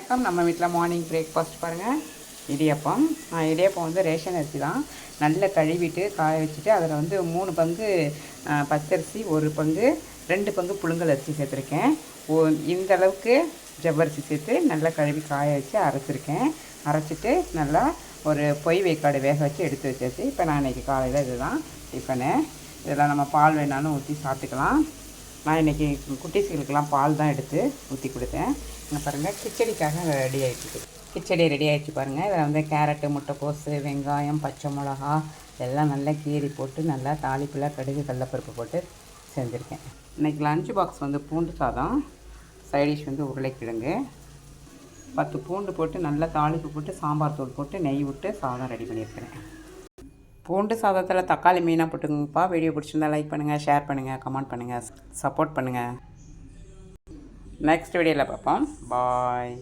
வணக்கம். நம்ம வீட்டில் மார்னிங் பிரேக்ஃபாஸ்ட் பாருங்கள், இடியப்பம். இடியப்பம் வந்து ரேஷன் அரிசி தான். நல்லா கழுவிட்டு காய வச்சுட்டு அதில் வந்து 3 பங்கு பச்சரிசி, 1 பங்கு 2 பங்கு புழுங்கல் அரிசி சேர்த்துருக்கேன். இந்த அளவுக்கு ஜவ்வரிசி சேர்த்து நல்லா கழுவி காய வச்சு அரைச்சிருக்கேன். அரைச்சிட்டு நல்லா ஒரு பொய் வேக்காடு வேக வச்சு எடுத்து வச்சாச்சு. இப்போ நான் இன்றைக்கி காலையில் இதுதான் டிஃபனு. இதெல்லாம் நம்ம பால் வேணாலும் ஊற்றி சாப்பிட்டுக்கலாம். நான் இன்றைக்கி குட்டீஸுகளுக்கெல்லாம் பால் தான் எடுத்து ஊற்றி கொடுத்தேன். இங்கே பாருங்கள், கிச்சடிக்காக ரெடி ஆகிடுச்சு. கிச்சடி ரெடி ஆகிடுச்சு பாருங்கள். இதில் வந்து கேரட்டு, முட்டைக்கோஸு, வெங்காயம், பச்சை மிளகா எல்லாம் நல்லா கீறி போட்டு நல்லா தாளிப்பில் கடுகு கடலப்பருப்பு போட்டு செஞ்சுருக்கேன். இன்றைக்கி லஞ்ச் பாக்ஸ் வந்து பூண்டு சாதம், சைடிஷ் வந்து உருளைக்கிழங்கு, 10 பூண்டு போட்டு நல்லா தாளிப்பு போட்டு சாம்பார் தூள் போட்டு நெய் விட்டு சாதம் ரெடி பண்ணியிருக்கிறேன். பூண்டு சாதத்தில் தக்காளி மீனாக போட்டுங்கப்பா. வீடியோ பிடிச்சிருந்தா லைக் பண்ணுங்கள், ஷேர் பண்ணுங்கள், கமெண்ட் பண்ணுங்கள், சப்போர்ட் பண்ணுங்கள். நெக்ஸ்ட் வீடியோவில் பார்ப்போம். பாய்.